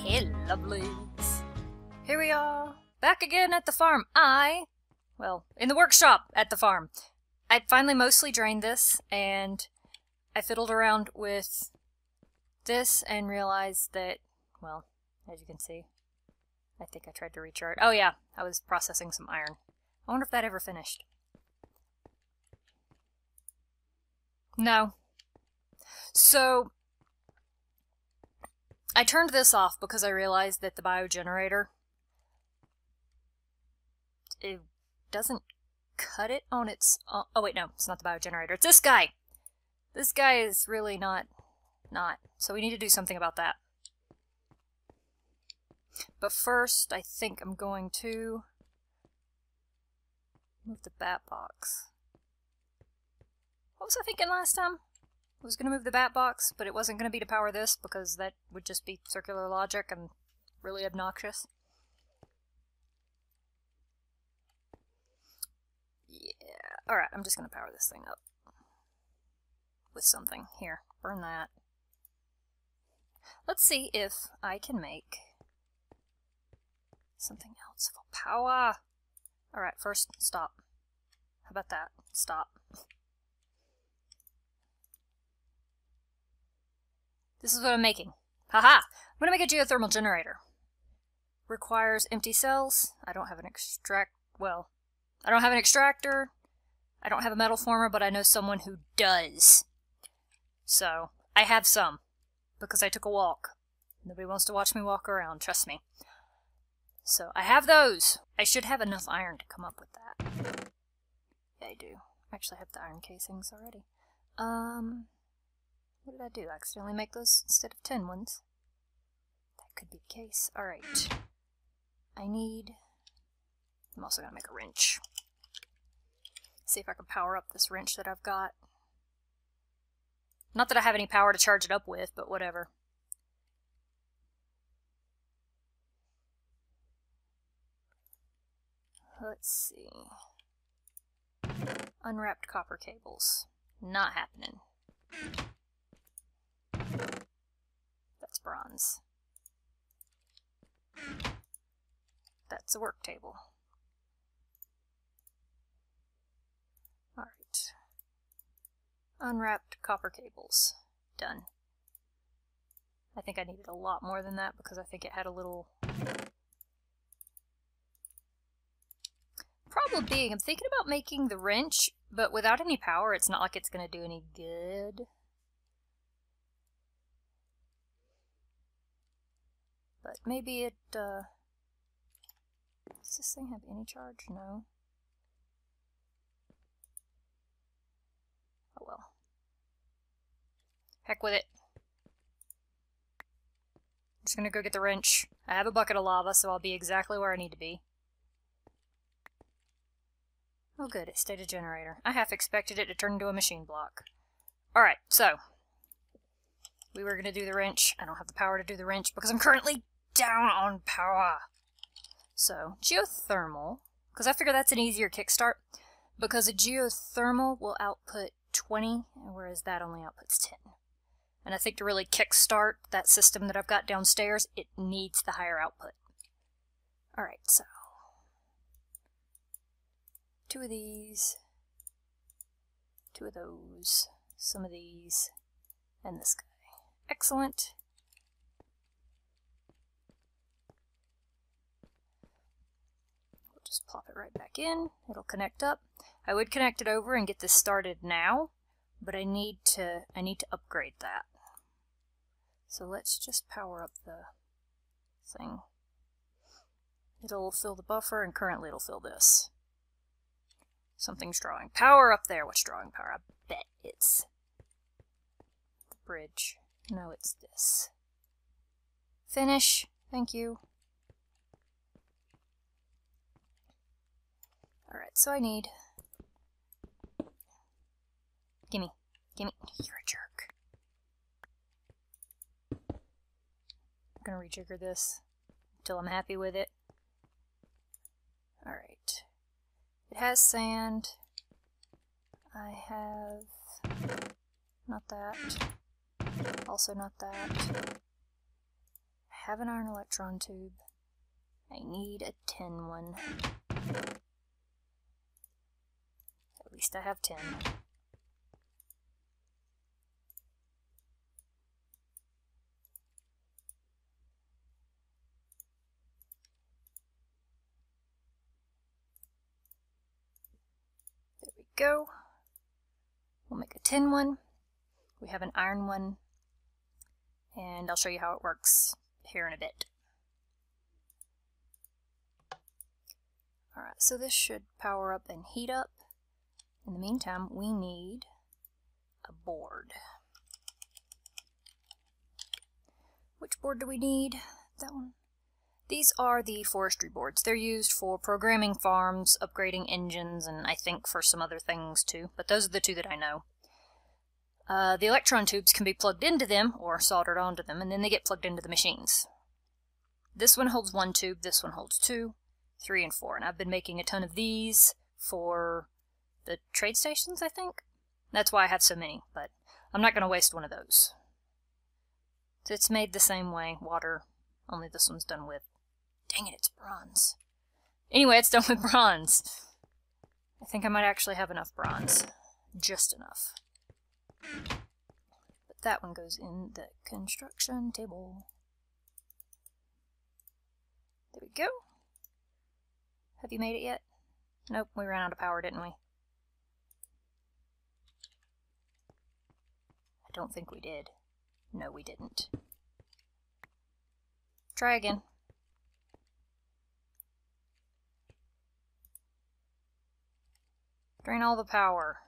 Hey lovelies! Here we are, back again at the farm. Well, in the workshop at the farm. I finally mostly drained this, and I fiddled around with this and realized that, well, as you can see, I think I tried to recharge. Oh yeah, I was processing some iron. I wonder if that ever finished. No. So, I turned this off because I realized that the biogenerator, it doesn't cut it on its own. Oh wait, no, it's not the biogenerator. It's this guy! This guy is really not. So we need to do something about that. But first, I think I'm going to move the bat box. What was I thinking last time? I was going to move the bat box, but it wasn't going to be to power this because that would just be circular logic and really obnoxious. Yeah, alright, I'm just going to power this thing up with something. Here, burn that. Let's see if I can make something else for power. Alright, first, stop. How about that? Stop. This is what I'm making. Haha! I'm gonna make a geothermal generator. Requires empty cells. I don't have an I don't have an extractor. I don't have a metal former, but I know someone who does. So, I have some. Because I took a walk. Nobody wants to watch me walk around, trust me. So, I have those. I should have enough iron to come up with that. Yeah, I do. Actually, I have the iron casings already. What did I do? I accidentally make those instead of tin ones. That could be the case. Alright. I'm also gonna make a wrench. See if I can power up this wrench that I've got. Not that I have any power to charge it up with, but whatever. Let's see. Unwrapped copper cables. Not happening. That's bronze. That's a work table. Alright. Unwrapped copper cables. Done. I think I needed a lot more than that because I think it had a little... Problem being, I'm thinking about making the wrench, but without any power, it's not like it's going to do any good. But maybe it, does this thing have any charge? No. Oh well. Heck with it. I'm just gonna go get the wrench. I have a bucket of lava, so I'll be exactly where I need to be. Oh good, it stayed a generator. I half expected it to turn into a machine block. Alright, so. We were gonna do the wrench. I don't have the power to do the wrench because I'm currently down on power. So, geothermal, because I figure that's an easier kickstart, because a geothermal will output 20, whereas that only outputs 10. And I think to really kickstart that system that I've got downstairs, it needs the higher output. Alright, so 2 of these, 2 of those, some of these, and this guy. Excellent. We'll just plop it right back in. It'll connect up. I would connect it over and get this started now, but I need to upgrade that. So let's just power up the thing. It'll fill the buffer, and currently it'll fill this. Something's drawing power up there. What's drawing power? I bet it's the bridge. No, it's this. Finish. Thank you. Alright, so I need... Gimme. Gimme. You're a jerk. I'm gonna rejigger this until I'm happy with it. Alright. It has sand. I have... not that. Also not that. I have an iron electron tube. I need a tin one. At least I have tin. There we go. We'll make a tin one. We have an iron one. And I'll show you how it works here in a bit. Alright, so this should power up and heat up. In the meantime, we need a board. Which board do we need? That one. These are the forestry boards. They're used for programming farms, upgrading engines, and I think for some other things too. But those are the two that I know. The electron tubes can be plugged into them, or soldered onto them, and then they get plugged into the machines. This one holds 1 tube, this one holds 2, 3, and 4. And I've been making a ton of these for the trade stations, I think. That's why I have so many, but I'm not going to waste one of those. So it's made the same way, water, only this one's done with... Dang it, it's bronze. Anyway, it's done with bronze. I think I might actually have enough bronze. Just enough. But that one goes in the construction table. There we go. Have you made it yet? Nope, we ran out of power, didn't we? I don't think we did. No, we didn't. Try again. Drain all the power.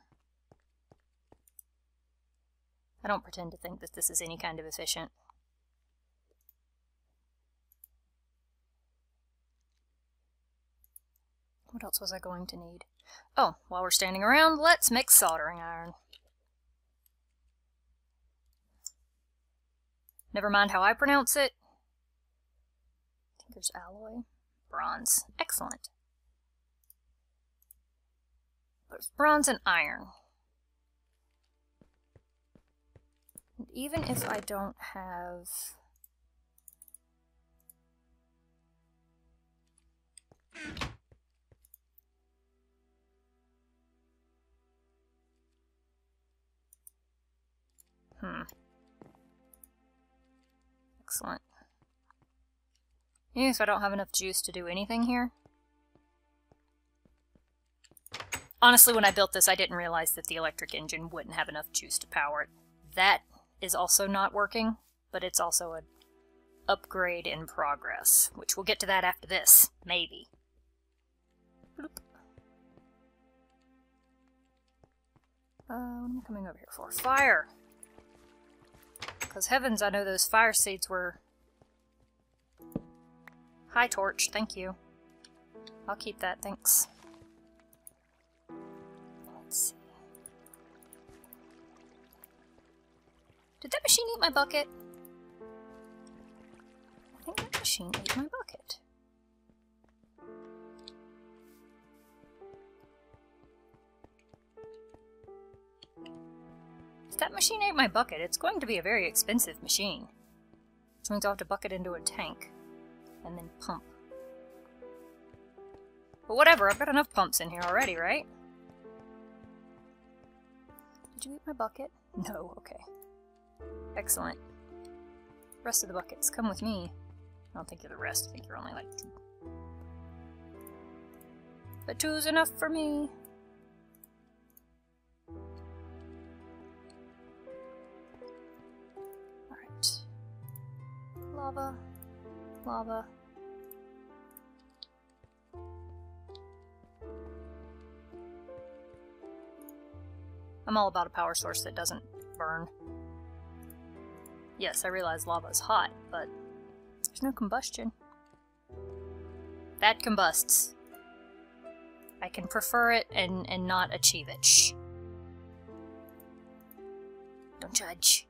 I don't pretend to think that this is any kind of efficient. What else was I going to need? Oh, while we're standing around, let's make soldering iron. Never mind how I pronounce it. I think there's alloy. Bronze. Excellent. There's bronze and iron. And even if I don't have... Excellent. Even if I don't have enough juice to do anything here. Honestly, when I built this, I didn't realize that the electric engine wouldn't have enough juice to power it. That is also not working, but it's also an upgrade in progress, which we'll get to that after this. Maybe. Bloop. What am I coming over here for? Fire! Because heavens, I know those fire seeds were... Hi, torch. Thank you. I'll keep that, thanks. Let's see. Did that machine eat my bucket? I think that machine ate my bucket. If that machine ate my bucket, it's going to be a very expensive machine. Which means I'll have to bucket into a tank. And then pump. But whatever, I've got enough pumps in here already, right? Did you eat my bucket? No, okay. Excellent. Rest of the buckets, come with me. I don't think you're the rest, I think you're only like 2. But 2's enough for me. Alright. Lava. Lava. I'm all about a power source that doesn't burn. Yes, I realize lava is hot, but there's no combustion. That combusts. I can prefer it and not achieve it. Shh. Don't judge.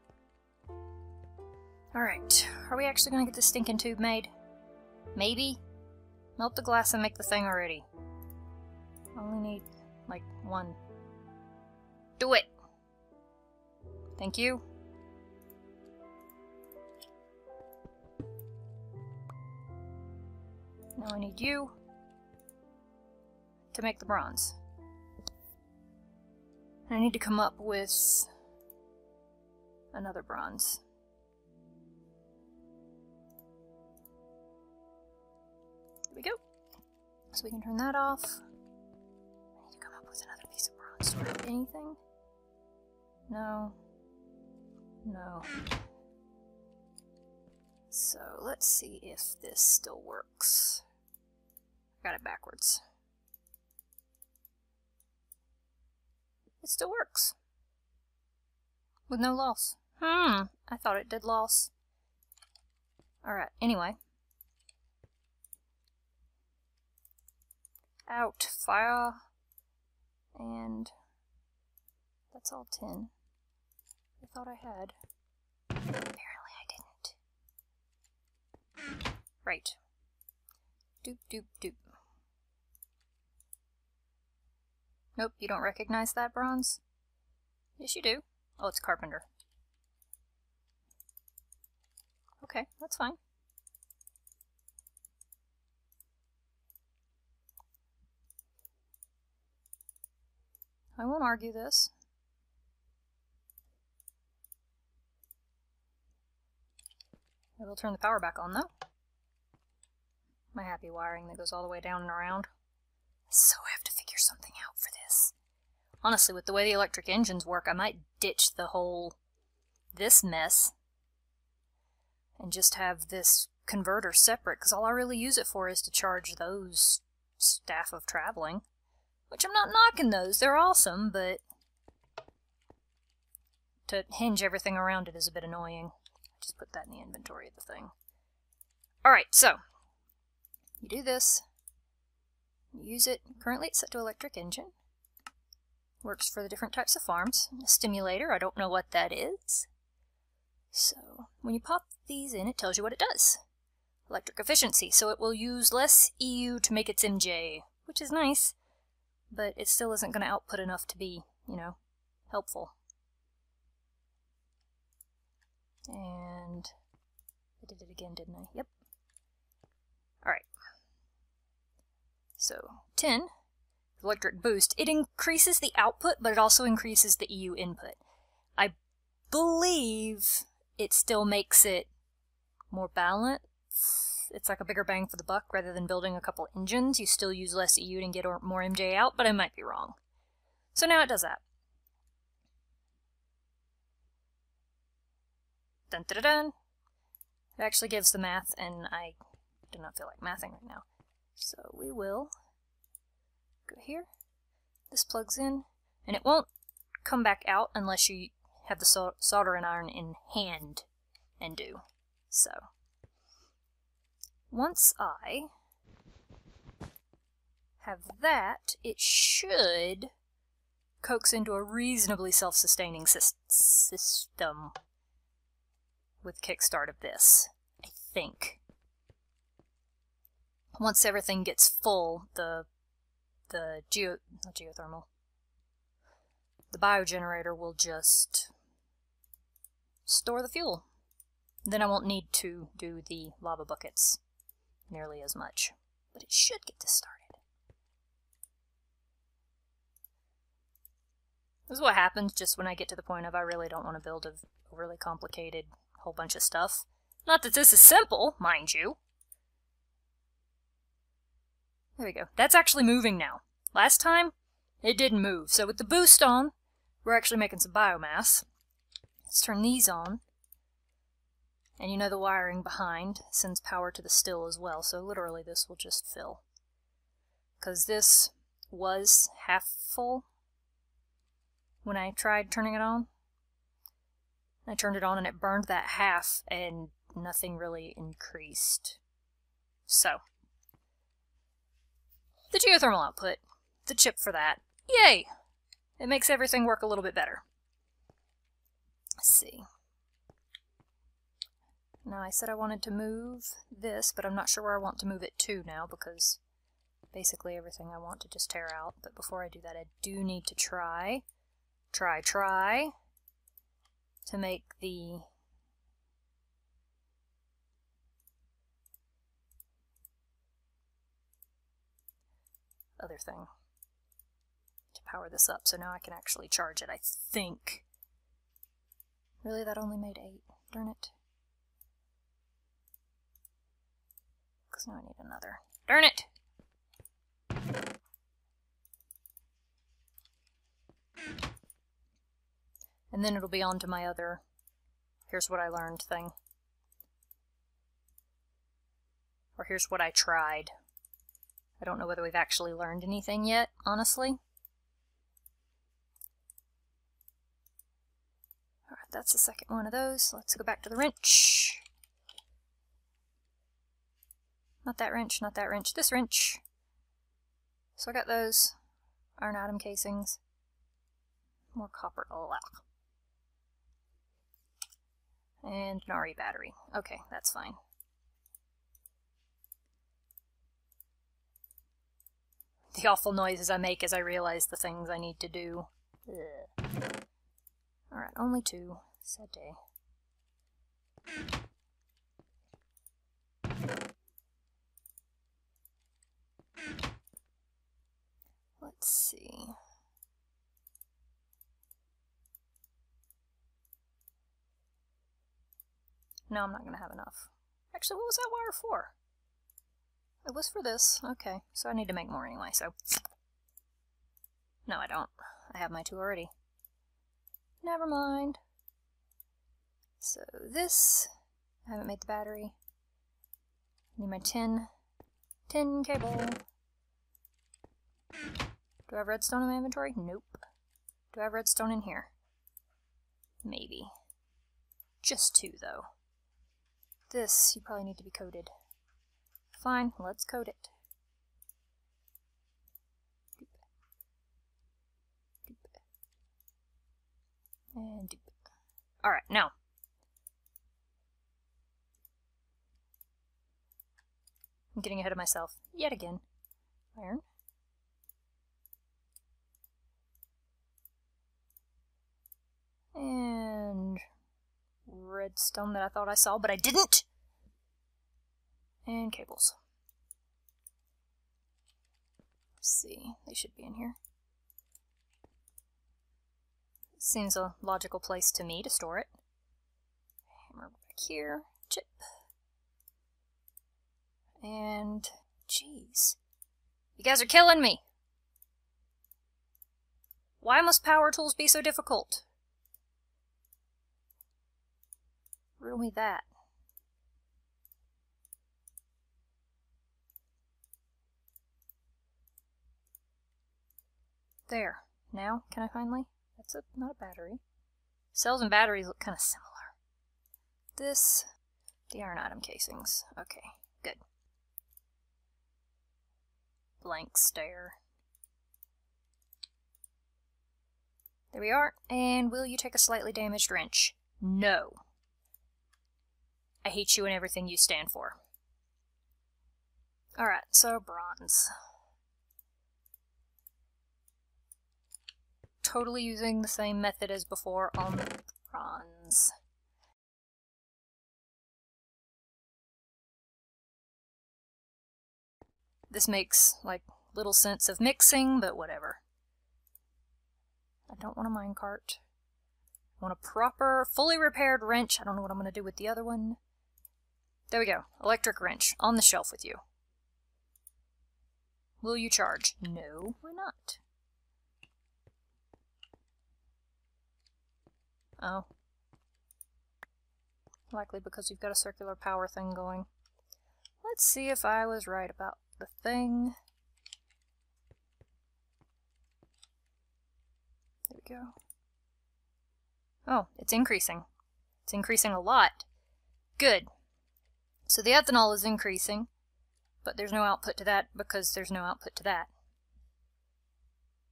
Alright, are we actually gonna get this stinking tube made? Maybe? Melt the glass and make the thing already. I only need, like, 1. Do it! Thank you. Now I need you to make the bronze. And I need to come up with another bronze. There we go. So we can turn that off. I need to come up with another piece of bronze. Do I have anything? No. No. So let's see if this still works. I got it backwards. It still works. With no loss. I thought it did loss. Alright, anyway. Out, fire, and that's all 10. I thought I had. Apparently I didn't. Right. Doop, doop, doop. Nope, you don't recognize that bronze? Yes, you do. Oh, it's carpenter. Okay, that's fine. I won't argue this. I will turn the power back on, though. My happy wiring that goes all the way down and around. So I have to figure something out for this. Honestly, with the way the electric engines work, I might ditch the whole this mess and just have this converter separate, because all I really use it for is to charge those staff of traveling. Which I'm not knocking those, they're awesome, but to hinge everything around it is a bit annoying. Just put that in the inventory of the thing. Alright, so you do this, you use it. Currently it's set to electric engine. Works for the different types of farms. A stimulator, I don't know what that is. So when you pop these in, it tells you what it does. Electric efficiency, so it will use less EU to make its MJ, which is nice, but it still isn't going to output enough to be, you know, helpful. And I did it again, didn't I? Yep. Alright. So, 10, electric boost. It increases the output, but it also increases the EU input. I believe it still makes it more balanced. It's like a bigger bang for the buck rather than building a couple engines. You still use less EU to get more MJ out, but I might be wrong. So now it does that. Dun dun dun dun. It actually gives the math, and I do not feel like mathing right now. So we will go here. This plugs in, and it won't come back out unless you have the soldering iron in hand and do. So once I have that, it should coax into a reasonably self-sustaining system with kickstart of this, I think. Once everything gets full, the biogenerator will just store the fuel. Then I won't need to do the lava buckets nearly as much, but it should get this started. This is what happens just when I get to the point of I really don't want to build a overly complicated whole bunch of stuff. Not that this is simple, mind you. There we go. That's actually moving now. Last time, it didn't move. So with the boost on, we're actually making some biomass. Let's turn these on. And you know the wiring behind sends power to the still as well, so literally this will just fill. Because this was half full when I tried turning it on. I turned it on and it burned that half and nothing really increased. So, the geothermal output, the chip for that, yay! It makes everything work a little bit better. Let's see. Now I said I wanted to move this, but I'm not sure where I want to move it to now because basically everything I want to just tear out. But before I do that, I do need to try to make the other thing to power this up, so now I can actually charge it, I think. Really, that only made 8. Darn it. Because now I need another. Darn it! And then it'll be on to my other here's what I learned thing. Or here's what I tried. I don't know whether we've actually learned anything yet, honestly. Alright, that's the second one of those. Let's go back to the wrench. Not that wrench, not that wrench, this wrench. So I got those iron atom casings. More copper. And an RE battery. Okay, that's fine. The awful noises I make as I realize the things I need to do. Alright, only 2. Sad day. Let's see. No, I'm not going to have enough. Actually, what was that wire for? It was for this. Okay, so I need to make more anyway, so... No, I don't. I have my 2 already. Never mind. So this... I haven't made the battery. I need my tin cable. Do I have redstone in my inventory? Nope. Do I have redstone in here? Maybe. Just 2, though. This, you probably need to be coated. Fine, let's coat it. And doop. Alright, now. I'm getting ahead of myself yet again. Iron. And redstone that I thought I saw, but I didn't! And cables. Let's see, they should be in here. Seems a logical place to me to store it. Hammer back here, chip. And, jeez. You guys are killing me! Why must power tools be so difficult? Riddle me that. There. Now, can I finally? That's not a battery. Cells and batteries look kind of similar. This, the iron atom casings. Okay, good. Blank stare. There we are. And will you take a slightly damaged wrench? No. I hate you and everything you stand for. Alright, so bronze. Totally using the same method as before on the bronze. This makes, like, little sense of mixing, but whatever. I don't want a minecart. I want a proper, fully repaired wrench. I don't know what I'm going to do with the other one. There we go. Electric wrench. On the shelf with you. Will you charge? No, why not? Oh. Likely because you've got a circular power thing going. Let's see if I was right about the thing. There we go. Oh, it's increasing. It's increasing a lot. Good. So the ethanol is increasing, but there's no output to that because there's no output to that.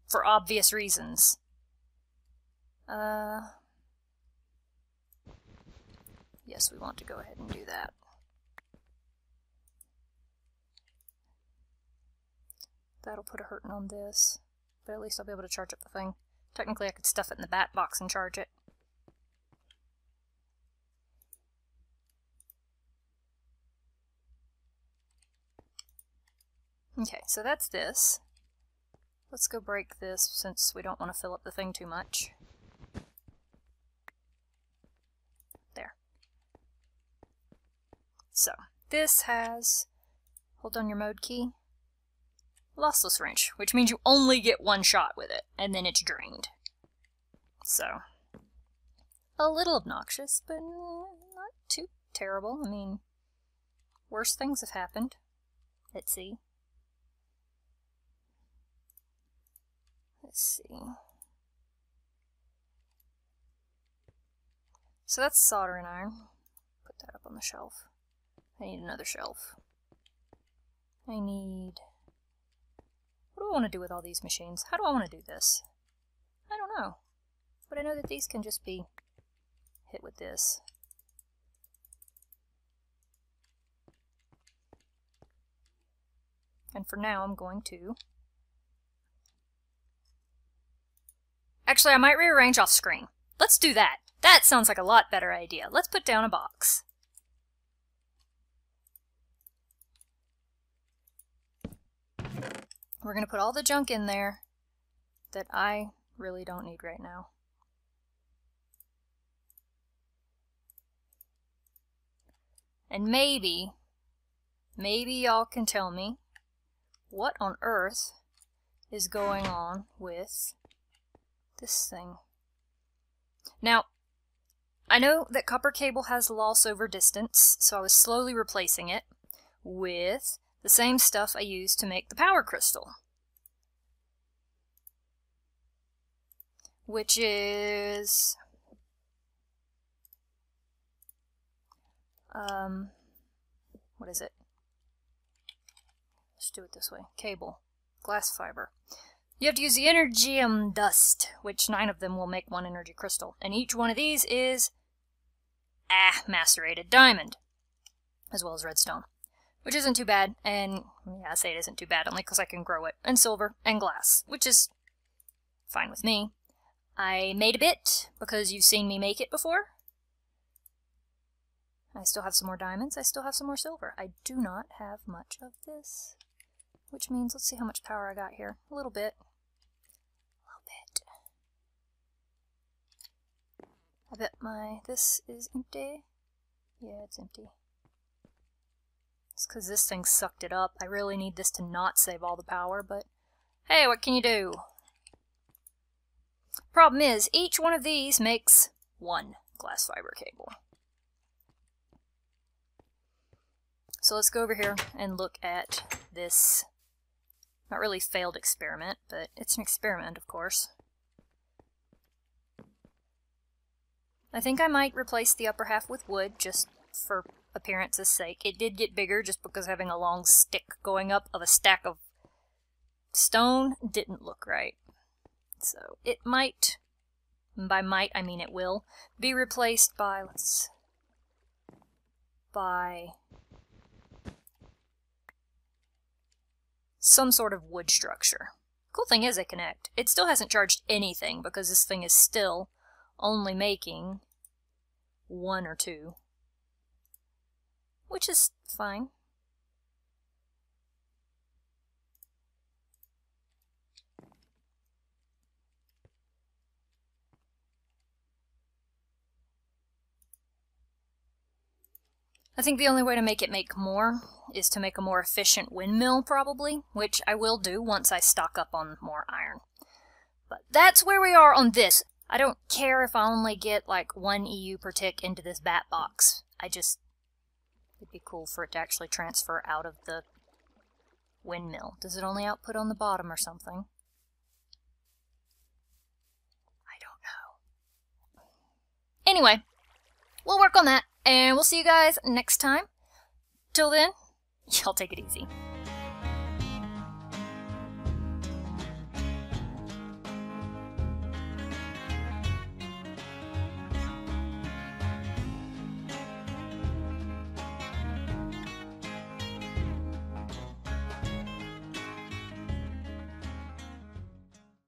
For obvious reasons. Yes, we want to go ahead and do that. That'll put a hurting on this, but at least I'll be able to charge up the thing. Technically, I could stuff it in the bat box and charge it. Okay, so that's this. Let's go break this since we don't want to fill up the thing too much. There. So, this has, hold on your mode key, lossless wrench, which means you only get one shot with it, and then it's drained. So, a little obnoxious, but not too terrible. I mean, worse things have happened. Let's see. Let's see. So that's soldering iron. Put that up on the shelf. I need another shelf. I need... What do I want to do with all these machines? How do I want to do this? I don't know. But I know that these can just be hit with this. And for now, I'm going to... Actually, I might rearrange off screen. Let's do that. That sounds like a lot better idea. Let's put down a box. We're going to put all the junk in there that I really don't need right now. And maybe y'all can tell me what on earth is going on with this thing. Now, I know that copper cable has loss over distance, so I was slowly replacing it with the same stuff I used to make the power crystal, which is what is it? Let's do it this way. Cable. Glass fiber. You have to use the energium dust, which 9 of them will make 1 energy crystal. And each one of these is macerated diamond, as well as redstone, which isn't too bad. And yeah, I say it isn't too bad only because I can grow it. And silver and glass, which is fine with me. I made a bit because you've seen me make it before. I still have some more diamonds. I still have some more silver. I do not have much of this, which means, let's see how much power I got here. A little bit. I bet this is empty. Yeah, it's empty. It's because this thing sucked it up. I really need this to not save all the power, but hey, what can you do? Problem is, each one of these makes 1 glass fiber cable. So let's go over here and look at this, not really failed experiment, but it's an experiment, of course. I think I might replace the upper half with wood, just for appearance's sake. It did get bigger just because having a long stick going up of a stack of stone didn't look right. So it might, and by might I mean it will, be replaced by, some sort of wood structure. Cool thing is they connect. It still hasn't charged anything because this thing is still only making 1 or 2, which is fine. I think the only way to make it make more is to make a more efficient windmill, probably, which I will do once I stock up on more iron. But that's where we are on this. I don't care if I only get like 1 EU per tick into this bat box. It'd be cool for it to actually transfer out of the windmill. Does it only output on the bottom or something? I don't know. Anyway, we'll work on that, and we'll see you guys next time. Till then, y'all take it easy.